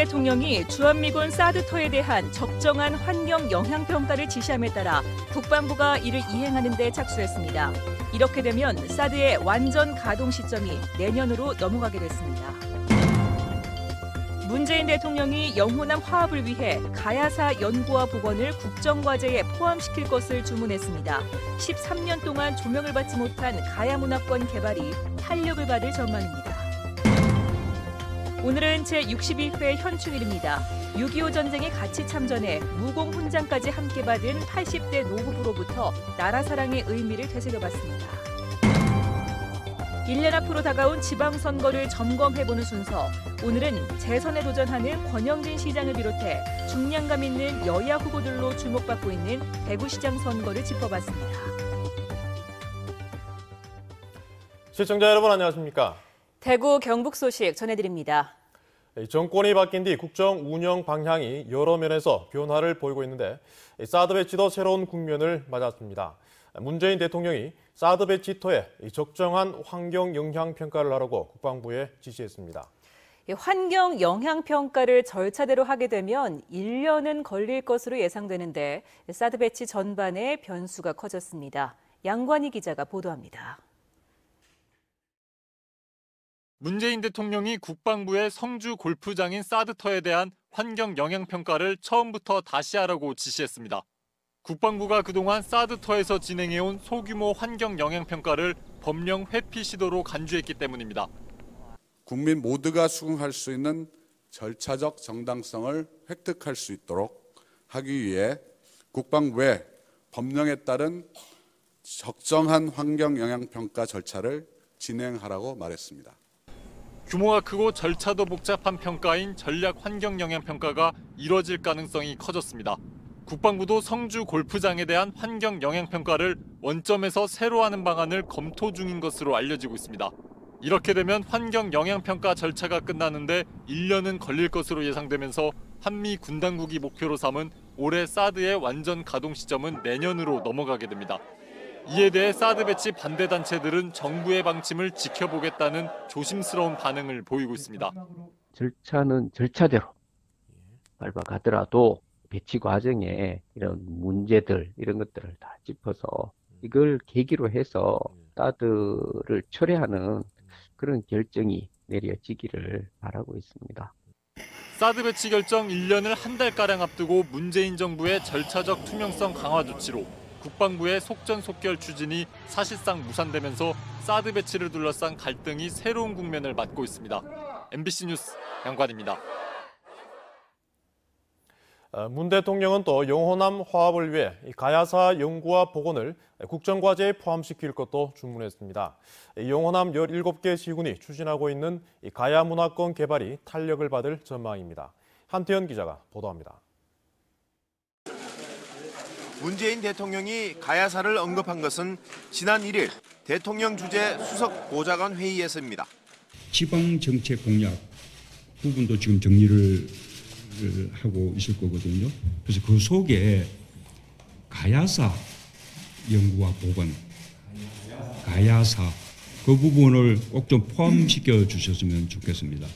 대통령이 주한미군 사드터에 대한 적정한 환경 영향 평가를 지시함에 따라 국방부가 이를 이행하는 데 착수했습니다. 이렇게 되면 사드의 완전 가동 시점이 내년으로 넘어가게 됐습니다. 문재인 대통령이 영호남 화합을 위해 가야사 연구와 복원을 국정과제에 포함시킬 것을 주문했습니다. 13년 동안 조명을 받지 못한 가야문화권 개발이 탄력을 받을 전망입니다. 오늘은 제62회 현충일입니다. 6.25 전쟁에 같이 참전해 무공 훈장까지 함께 받은 80대 노부부로부터 나라 사랑의 의미를 되새겨봤습니다. 1년 앞으로 다가온 지방선거를 점검해보는 순서. 오늘은 재선에 도전하는 권영진 시장을 비롯해 중량감 있는 여야 후보들로 주목받고 있는 대구시장 선거를 짚어봤습니다. 시청자 여러분 안녕하십니까? 대구 경북 소식 전해드립니다. 정권이 바뀐 뒤 국정 운영 방향이 여러 면에서 변화를 보이고 있는데 사드 배치도 새로운 국면을 맞았습니다. 문재인 대통령이 사드 배치터에 적정한 환경 영향 평가를 하라고 국방부에 지시했습니다. 환경 영향 평가를 절차대로 하게 되면 1년은 걸릴 것으로 예상되는데 사드 배치 전반에 변수가 커졌습니다. 양관희 기자가 보도합니다. 문재인 대통령이 국방부의 성주 골프장인 사드터에 대한 환경 영향 평가를 처음부터 다시 하라고 지시했습니다. 국방부가 그동안 사드터에서 진행해온 소규모 환경 영향 평가를 법령 회피 시도로 간주했기 때문입니다. 국민 모두가 수긍할 수 있는 절차적 정당성을 획득할 수 있도록 하기 위해 국방부에 법령에 따른 적정한 환경 영향 평가 절차를 진행하라고 말했습니다. 규모가 크고 절차도 복잡한 평가인 전략 환경 영향 평가가 이뤄질 가능성이 커졌습니다. 국방부도 성주 골프장에 대한 환경 영향 평가를 원점에서 새로 하는 방안을 검토 중인 것으로 알려지고 있습니다. 이렇게 되면 환경 영향 평가 절차가 끝나는데 1년은 걸릴 것으로 예상되면서 한미 군당국이 목표로 삼은 올해 사드의 완전 가동 시점은 내년으로 넘어가게 됩니다. 이에 대해 사드 배치 반대 단체들은 정부의 방침을 지켜보겠다는 조심스러운 반응을 보이고 있습니다. 절차는 절차대로 밟아가더라도 배치 과정에 이런 문제들, 이런 것들을 다 짚어서 이걸 계기로 해서 사드를 철회하는 그런 결정이 내려지기를 바라고 있습니다. 사드 배치 결정 1년을 한 달가량 앞두고 문재인 정부의 절차적 투명성 강화 조치로 국방부의 속전속결 추진이 사실상 무산되면서 사드 배치를 둘러싼 갈등이 새로운 국면을 맞고 있습니다. MBC 뉴스 양관입니다. 문 대통령은 또 영호남 화합을 위해 가야사 연구와 복원을 국정과제에 포함시킬 것도 주문했습니다. 영호남 17개 시군이 추진하고 있는 가야문화권 개발이 탄력을 받을 전망입니다. 한태현 기자가 보도합니다. 문재인 대통령이 가야사를 언급한 것은 지난 1일 대통령 주재 수석 보좌관 회의에서입니다. 지방정책 공약 부분도 지금 정리를 하고 있을 거거든요. 그래서 그 속에 가야사 연구와 복원, 가야사 그 부분을 꼭 좀 포함시켜 주셨으면 좋겠습니다.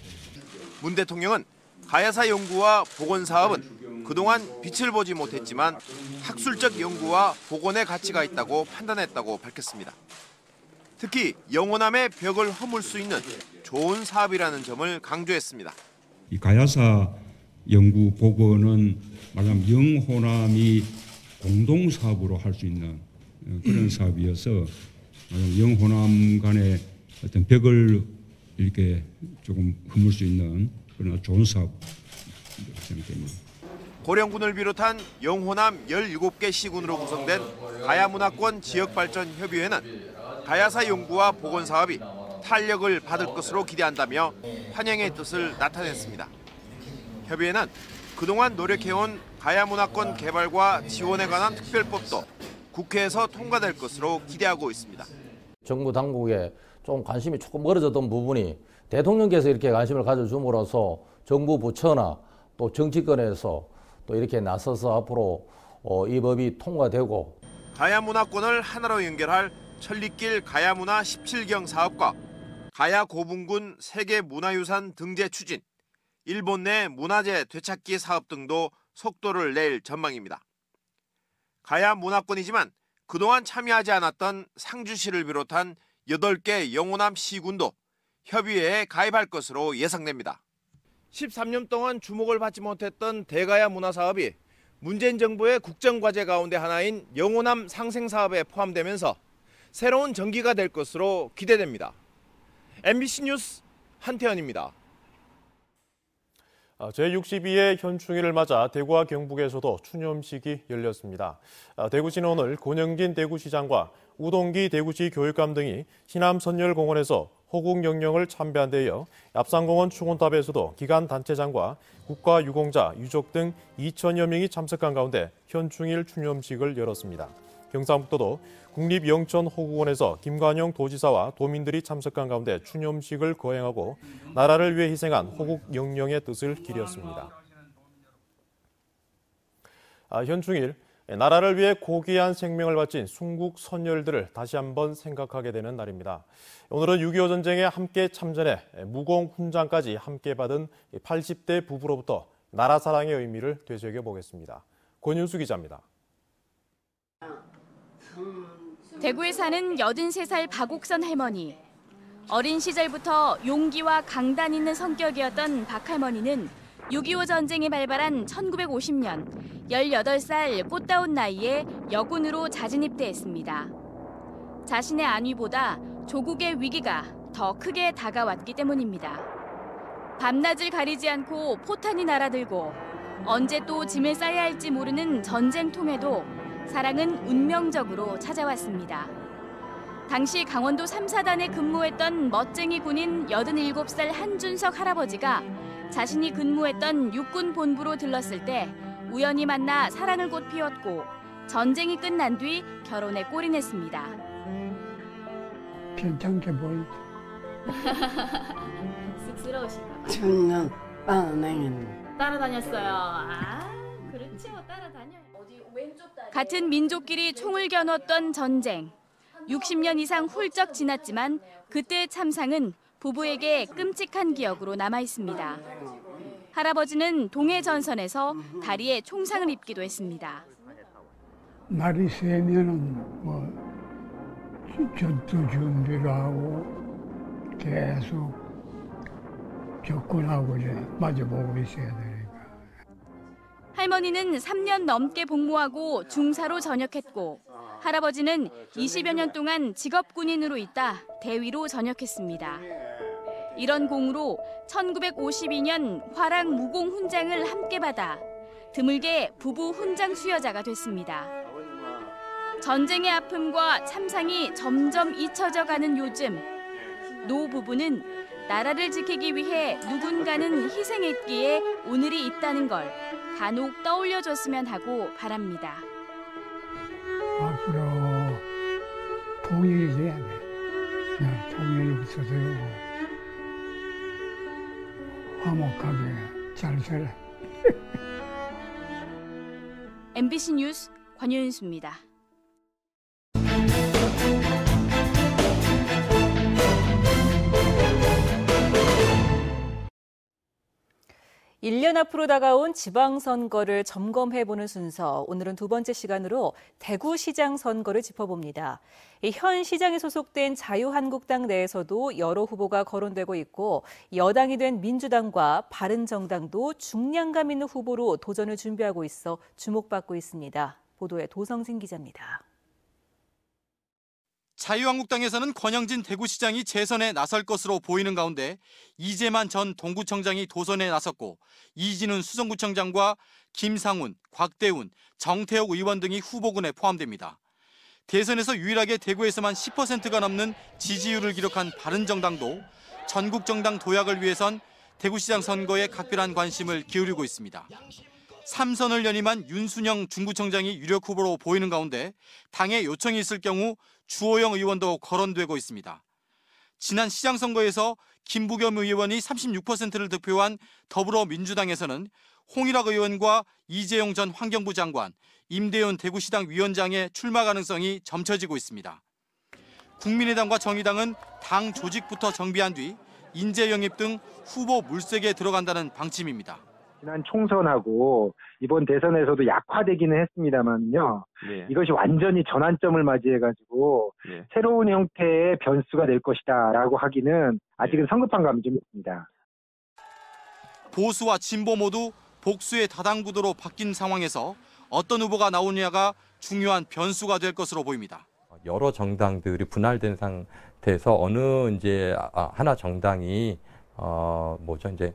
문 대통령은 가야사 연구와 복원 사업은 그동안 빛을 보지 못했지만 학술적 연구와 복원의 가치가 있다고 판단했다고 밝혔습니다. 특히 영호남의 벽을 허물 수 있는 좋은 사업이라는 점을 강조했습니다. 이 가야사 연구 복원은 말하자면 영호남이 공동 사업으로 할 수 있는 그런 사업이어서 영호남 간의 어떤 벽을 이렇게 조금 허물 수 있는 그런 좋은 사업 생각됩니다. 고령군을 비롯한 영호남 17개 시군으로 구성된 가야문화권 지역발전협의회는 가야사 연구와 복원 사업이 탄력을 받을 것으로 기대한다며 환영의 뜻을 나타냈습니다. 협의회는 그동안 노력해온 가야문화권 개발과 지원에 관한 특별법도 국회에서 통과될 것으로 기대하고 있습니다. 정부 당국에 좀 관심이 조금 멀어졌던 부분이 대통령께서 이렇게 관심을 가져줌으로써 정부 부처나 또 정치권에서 또 이렇게 나서서 앞으로 이 법이 통과되고 가야문화권을 하나로 연결할 천리길 가야문화 17경 사업과 가야고분군 세계문화유산 등재 추진, 일본 내 문화재 되찾기 사업 등도 속도를 낼 전망입니다. 가야 문화권이지만 그동안 참여하지 않았던 상주시를 비롯한 8개 영호남 시군도 협의회에 가입할 것으로 예상됩니다. 13년 동안 주목을 받지 못했던 대가야 문화사업이 문재인 정부의 국정과제 가운데 하나인 영호남 상생사업에 포함되면서 새로운 전기가 될 것으로 기대됩니다. MBC 뉴스 한태현입니다. 제62회 현충일을 맞아 대구와 경북에서도 추념식이 열렸습니다. 대구시는 오늘 권영진 대구시장과 우동기 대구시 교육감 등이 신암선열공원에서 호국영령을 참배한 데 이어 yap산공원 충원탑에서도 기관 단체장과 국가유공자, 유족 등 2천여 명이 참석한 가운데 현충일 추념식을 열었습니다. 경상북도도 국립영천호국원에서 김관영 도지사와 도민들이 참석한 가운데 추념식을 거행하고 나라를 위해 희생한 호국영령의 뜻을 기렸습니다. 현충일, 나라를 위해 고귀한 생명을 바친 순국 선열들을 다시 한번 생각하게 되는 날입니다. 오늘은 6.25 전쟁에 함께 참전해 무공 훈장까지 함께 받은 80대 부부로부터 나라 사랑의 의미를 되새겨보겠습니다. 권윤수 기자입니다. 대구에 사는 83살 박옥선 할머니. 어린 시절부터 용기와 강단 있는 성격이었던 박 할머니는 6.25 전쟁이 발발한 1950년 18살 꽃다운 나이에 여군으로 자진 입대했습니다. 자신의 안위보다 조국의 위기가 더 크게 다가왔기 때문입니다. 밤낮을 가리지 않고 포탄이 날아들고 언제 또 짐을 싸야 할지 모르는 전쟁통에도 사랑은 운명적으로 찾아왔습니다. 당시 강원도 3사단에 근무했던 멋쟁이 군인 87살 한준석 할아버지가 자신이 근무했던 육군 본부로 들렀을 때 우연히 만나 사랑을 곧 피웠고 전쟁이 끝난 뒤 결혼에 골인했습니다. 괜찮게 보이죠. 쑥스러우신가 봐요. 청년 따라다녔는데. 따라다녔어요. 그렇죠. 따라다녀요. 같은 민족끼리 총을 겨눴던 전쟁. 60년 이상 훌쩍 지났지만 그때의 참상은 부부에게 끔찍한 기억으로 남아 있습니다. 할아버지는 동해 전선에서 다리에 총상을 입기도 했습니다. 날이 새면은 전투 준비를 하고 계속 접근하고 이제 마주보고 있어야 되니까. 할머니는 3년 넘게 복무하고 중사로 전역했고 할아버지는 20여 년 동안 직업군인으로 있다 대위로 전역했습니다. 이런 공으로 1952년 화랑 무공 훈장을 함께 받아 드물게 부부 훈장 수여자가 됐습니다. 전쟁의 아픔과 참상이 점점 잊혀져가는 요즘 노 부부는 나라를 지키기 위해 누군가는 희생했기에 오늘이 있다는 걸 간혹 떠올려줬으면 하고 바랍니다. 앞으로 통일이 돼야 돼. 통일이 없어져요. 화목하게 잘 살아. MBC 뉴스 권윤수입니다. 1년 앞으로 다가온 지방선거를 점검해보는 순서, 오늘은 두 번째 시간으로 대구시장 선거를 짚어봅니다. 현 시장에 소속된 자유한국당 내에서도 여러 후보가 거론되고 있고 여당이 된 민주당과 바른정당도 중량감 있는 후보로 도전을 준비하고 있어 주목받고 있습니다. 보도에 도성진 기자입니다. 자유한국당에서는 권영진 대구시장이 재선에 나설 것으로 보이는 가운데 이재만 전 동구청장이 도전에 나섰고 이진훈 수성구청장과 김상훈, 곽대훈, 정태욱 의원 등이 후보군에 포함됩니다. 대선에서 유일하게 대구에서만 10%가 넘는 지지율을 기록한 바른정당도 전국 정당 도약을 위해선 대구시장 선거에 각별한 관심을 기울이고 있습니다. 3선을 연임한 윤순영 중구청장이 유력 후보로 보이는 가운데 당의 요청이 있을 경우 주호영 의원도 거론되고 있습니다. 지난 시장 선거에서 김부겸 의원이 36%를 득표한 더불어민주당에서는 홍일학 의원과 이재용 전 환경부 장관, 임대윤 대구시당 위원장의 출마 가능성이 점쳐지고 있습니다. 국민의당과 정의당은 당 조직부터 정비한 뒤 인재 영입 등 후보 물색에 들어간다는 방침입니다. 지난 총선하고 이번 대선에서도 약화되기는 했습니다만요. 이것이 완전히 전환점을 맞이해가지고 새로운 형태의 변수가 될 것이다라고 하기는 아직은 성급한 감이 좀 있습니다. 보수와 진보 모두 복수의 다당구도로 바뀐 상황에서 어떤 후보가 나오느냐가 중요한 변수가 될 것으로 보입니다. 여러 정당들이 분할된 상태에서 어느 이제 하나 정당이 이제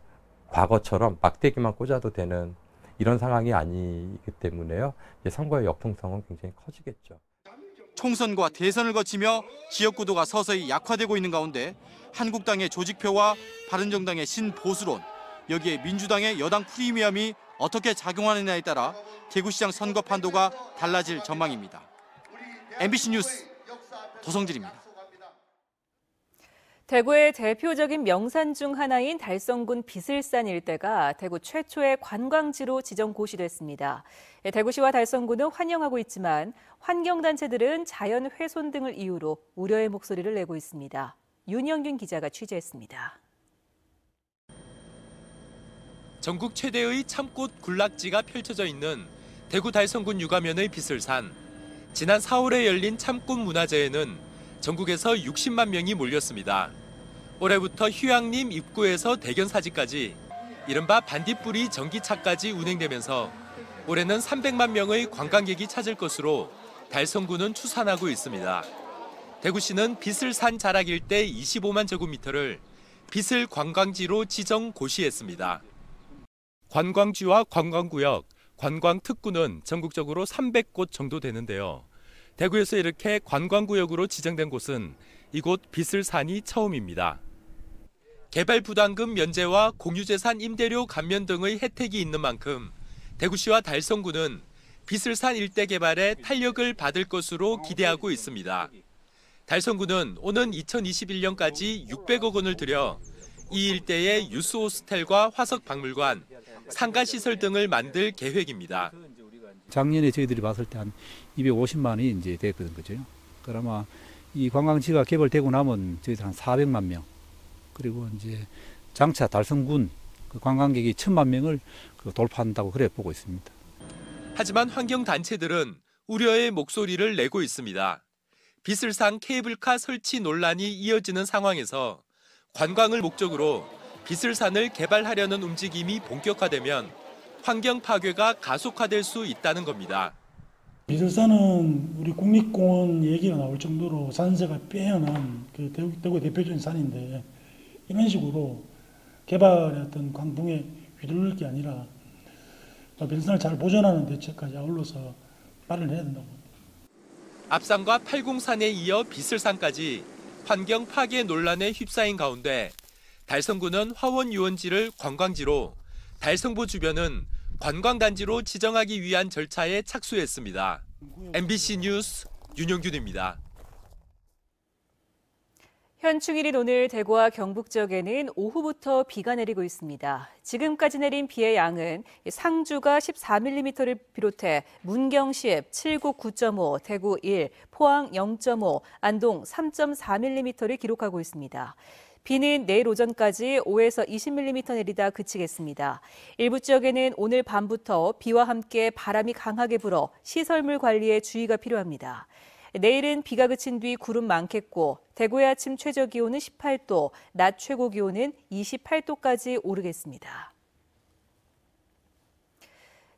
과거처럼 막대기만 꽂아도 되는 이런 상황이 아니기 때문에요. 선거의 역풍성은 굉장히 커지겠죠. 총선과 대선을 거치며 지역구도가 서서히 약화되고 있는 가운데 한국당의 조직표와 바른정당의 신보수론, 여기에 민주당의 여당 프리미엄이 어떻게 작용하느냐에 따라 대구시장 선거 판도가 달라질 전망입니다. MBC 뉴스 도성진입니다. 대구의 대표적인 명산 중 하나인 달성군 비슬산 일대가 대구 최초의 관광지로 지정 고시됐습니다. 대구시와 달성군은 환영하고 있지만 환경단체들은 자연 훼손 등을 이유로 우려의 목소리를 내고 있습니다. 윤영균 기자가 취재했습니다. 전국 최대의 참꽃 군락지가 펼쳐져 있는 대구 달성군 유가면의 비슬산. 지난 4월에 열린 참꽃 문화제에는 전국에서 60만 명이 몰렸습니다. 올해부터 휴양림 입구에서 대견사지까지 이른바 반딧불이 전기차까지 운행되면서 올해는 300만 명의 관광객이 찾을 것으로 달성군은 추산하고 있습니다. 대구시는 비슬산 자락 일대 25만 제곱미터를 비슬 관광지로 지정 고시했습니다. 관광지와 관광구역, 관광특구는 전국적으로 300곳 정도 되는데요. 대구에서 이렇게 관광구역으로 지정된 곳은 이곳 비슬산이 처음입니다. 개발 부담금 면제와 공유재산 임대료 감면 등의 혜택이 있는 만큼 대구시와 달성군은 비슬산 일대 개발에 탄력을 받을 것으로 기대하고 있습니다. 달성군은 오는 2021년까지 600억 원을 들여 이 일대에 유스호스텔과 화석박물관, 상가시설 등을 만들 계획입니다. 작년에 저희들이 봤을 때 한 250만 원이 이제 됐거든, 그죠? 그러면 이 관광지가 개발되고 나면 저희들 한 400만 명, 그리고 이제 장차 달성군 그 관광객이 1000만 명을 돌파한다고 그래 보고 있습니다. 하지만 환경단체들은 우려의 목소리를 내고 있습니다. 비슬산 케이블카 설치 논란이 이어지는 상황에서 관광을 목적으로 비슬산을 개발하려는 움직임이 본격화되면 환경 파괴가 가속화될 수 있다는 겁니다. 비슬산은 우리 국립공원 얘기가 나올 정도로 산세가 빼어난 대구의 대표적인 산인데 이런 식으로 개발의 어떤 광풍에 휘둘릴 게 아니라 비슬산을 잘 보존하는 대책까지 아울러서 마련해야 된다고 봅니다. 앞산과 팔공산에 이어 비슬산까지 환경 파괴 논란에 휩싸인 가운데 달성군은 화원 유원지를 관광지로, 달성보 주변은 관광단지로 지정하기 위한 절차에 착수했습니다. MBC 뉴스 윤영균입니다. 현충일인 오늘 대구와 경북 지역에는 오후부터 비가 내리고 있습니다. 지금까지 내린 비의 양은 상주가 14mm를 비롯해 문경 10, 칠곡 9.5, 대구 1, 포항 0.5, 안동 3.4mm를 기록하고 있습니다. 비는 내일 오전까지 5에서 20mm 내리다 그치겠습니다. 일부 지역에는 오늘 밤부터 비와 함께 바람이 강하게 불어 시설물 관리에 주의가 필요합니다. 내일은 비가 그친 뒤 구름 많겠고 대구의 아침 최저 기온은 18도, 낮 최고 기온은 28도까지 오르겠습니다.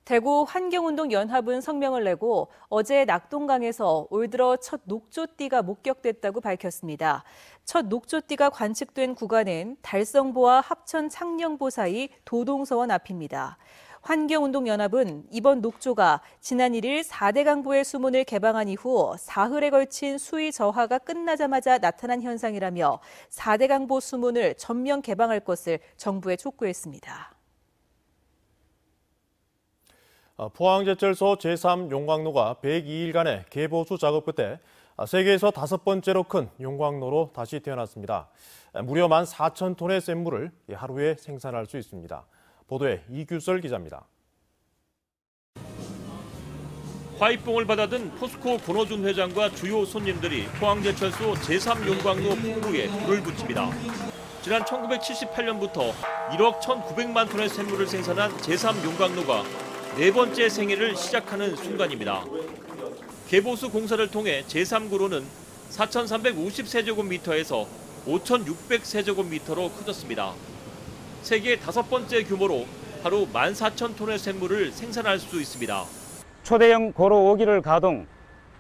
대구 환경운동연합은 성명을 내고 어제 낙동강에서 올 들어 첫 녹조띠가 목격됐다고 밝혔습니다. 첫 녹조띠가 관측된 구간은 달성보와 합천 창녕보 사이 도동서원 앞입니다. 환경운동연합은 이번 녹조가 지난 1일 4대 강보의 수문을 개방한 이후 사흘에 걸친 수위 저하가 끝나자마자 나타난 현상이라며 4대 강보 수문을 전면 개방할 것을 정부에 촉구했습니다. 포항제철소 제3용광로가 102일간의 개보수 작업 끝에 세계에서 5번째로 큰 용광로로 다시 태어났습니다. 무려 14,000톤의 샘물을 하루에 생산할 수 있습니다. 보도에 이규설 기자입니다. 화이뽕을 받아든 포스코 권호준 회장과 주요 손님들이 포항제철소 제3용광로 풍부에 불을 붙입니다. 지난 1978년부터 1억 1,900만 톤의 샘물을 생산한 제3용광로가 네 번째 생애를 시작하는 순간입니다. 개보수 공사를 통해 제3구로는 4,350세제곱미터에서 5,600세제곱미터로 커졌습니다. 세계 5번째 규모로 하루 14,000톤의 샘물을 생산할 수 있습니다. 초대형 고로 5기를 가동,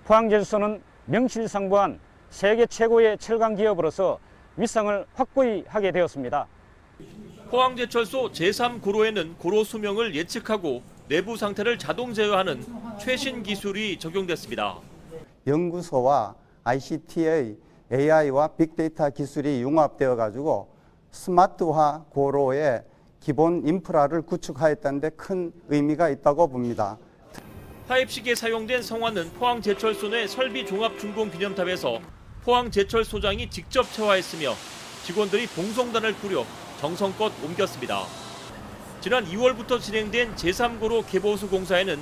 포항제철소는 명실상부한 세계 최고의 철강 기업으로서 위상을 확고히 하게 되었습니다. 포항제철소 제3구로에는 고로 수명을 예측하고 내부 상태를 자동 제어하는 최신 기술이 적용됐습니다. 연구소와 ICT의 AI와 빅데이터 기술이 융합되어 가지고 스마트화 고로의 기본 인프라를 구축하였다는 데 큰 의미가 있다고 봅니다. 파입식에 사용된 성화는 포항제철소 내 설비종합중공기념탑에서 포항제철소장이 직접 체화했으며 직원들이 봉송단을 꾸려 정성껏 옮겼습니다. 지난 2월부터 진행된 제3구로 개보수 공사에는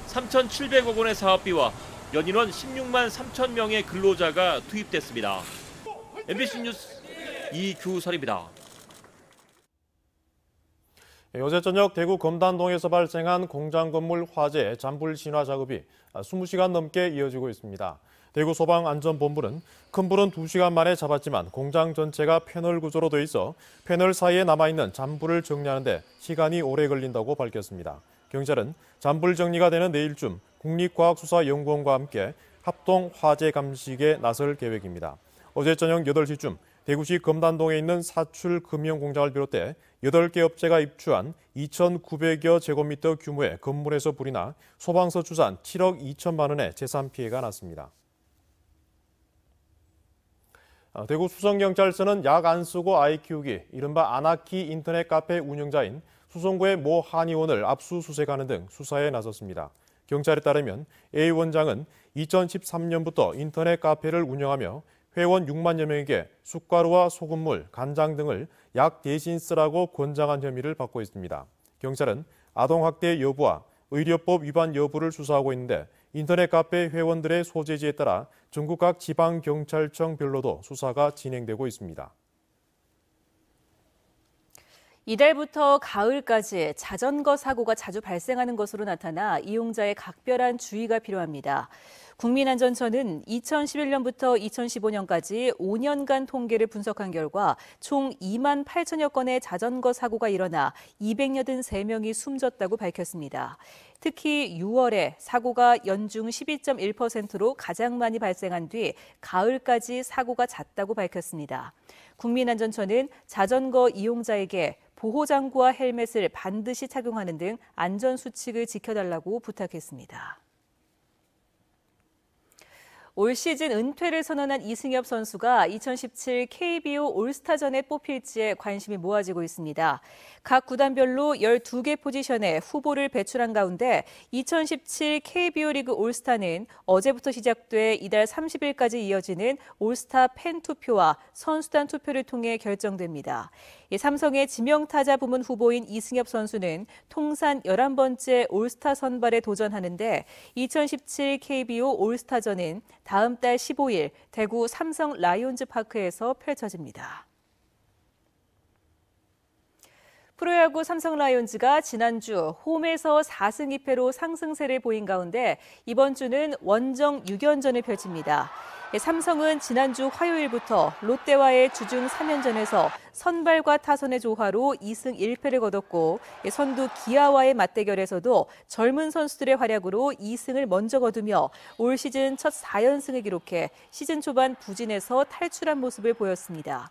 3,700억 원의 사업비와 연인원 16만 3천 명의 근로자가 투입됐습니다. MBC 뉴스 이규설입니다. 어제 저녁 대구 검단동에서 발생한 공장 건물 화재 잔불 진화 작업이 20시간 넘게 이어지고 있습니다. 대구 소방안전본부는 큰 불은 2시간 만에 잡았지만 공장 전체가 패널 구조로 돼 있어 패널 사이에 남아있는 잔불을 정리하는 데 시간이 오래 걸린다고 밝혔습니다. 경찰은 잔불 정리가 되는 내일쯤 국립과학수사연구원과 함께 합동 화재 감식에 나설 계획입니다. 어제 저녁 8시쯤 대구시 검단동에 있는 사출 금형공장을 비롯해 8개 업체가 입주한 2,900여 제곱미터 규모의 건물에서 불이 나 소방서 추산 7억 2천만 원의 재산 피해가 났습니다. 대구 수성경찰서는 약 안 쓰고 아이 키우기, 이른바 아나키 인터넷 카페 운영자인 수성구의 모 한의원을 압수수색하는 등 수사에 나섰습니다. 경찰에 따르면 A 원장은 2013년부터 인터넷 카페를 운영하며 회원 6만여 명에게 숟가루와 소금물, 간장 등을 약 대신 쓰라고 권장한 혐의를 받고 있습니다. 경찰은 아동학대 여부와 의료법 위반 여부를 수사하고 있는데 인터넷 카페 회원들의 소재지에 따라 전국 각 지방경찰청별로도 수사가 진행되고 있습니다. 이달부터 가을까지 자전거 사고가 자주 발생하는 것으로 나타나 이용자의 각별한 주의가 필요합니다. 국민안전처는 2011년부터 2015년까지 5년간 통계를 분석한 결과 총 2만 8천여 건의 자전거 사고가 일어나 283명이 숨졌다고 밝혔습니다. 특히 6월에 사고가 연중 12.1%로 가장 많이 발생한 뒤 가을까지 사고가 잦다고 밝혔습니다. 국민안전처는 자전거 이용자에게 보호장구와 헬멧을 반드시 착용하는 등 안전수칙을 지켜달라고 부탁했습니다. 올 시즌 은퇴를 선언한 이승엽 선수가 2017 KBO 올스타전에 뽑힐지에 관심이 모아지고 있습니다. 각 구단별로 12개 포지션에 후보를 배출한 가운데 2017 KBO 리그 올스타는 어제부터 시작돼 이달 30일까지 이어지는 올스타 팬 투표와 선수단 투표를 통해 결정됩니다. 삼성의 지명타자 부문 후보인 이승엽 선수는 통산 11번째 올스타 선발에 도전하는데 2017 KBO 올스타전은 다음 달 15일 대구 삼성 라이온즈 파크에서 펼쳐집니다. 프로야구 삼성 라이온즈가 지난주 홈에서 4승 2패로 상승세를 보인 가운데 이번 주는 원정 6연전을 펼칩니다. 삼성은 지난주 화요일부터 롯데와의 주중 3연전에서 선발과 타선의 조화로 2승 1패를 거뒀고 선두 기아와의 맞대결에서도 젊은 선수들의 활약으로 2승을 먼저 거두며 올 시즌 첫 4연승을 기록해 시즌 초반 부진에서 탈출한 모습을 보였습니다.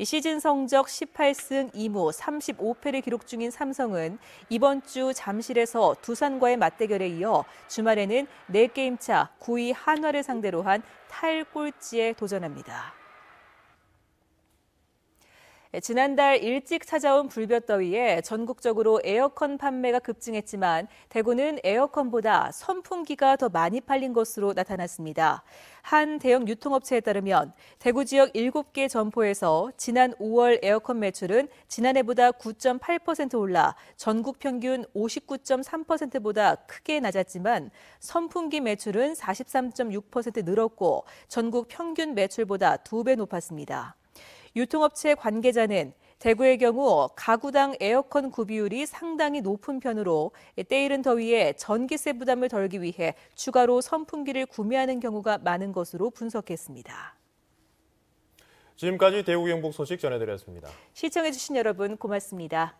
시즌 성적 18승 2무 35패를 기록 중인 삼성은 이번 주 잠실에서 두산과의 맞대결에 이어 주말에는 4게임 차 9위 한화를 상대로 한 탈꼴찌에 도전합니다. 지난달 일찍 찾아온 불볕더위에 전국적으로 에어컨 판매가 급증했지만 대구는 에어컨보다 선풍기가 더 많이 팔린 것으로 나타났습니다. 한 대형 유통업체에 따르면 대구 지역 7개 점포에서 지난 5월 에어컨 매출은 지난해보다 9.8% 올라 전국 평균 59.3%보다 크게 낮았지만 선풍기 매출은 43.6% 늘었고 전국 평균 매출보다 2배 높았습니다. 유통업체 관계자는 대구의 경우 가구당 에어컨 구비율이 상당히 높은 편으로 때이른 더위에 전기세 부담을 덜기 위해 추가로 선풍기를 구매하는 경우가 많은 것으로 분석했습니다. 지금까지 대구 경북 소식 전해드렸습니다. 시청해주신 여러분 고맙습니다.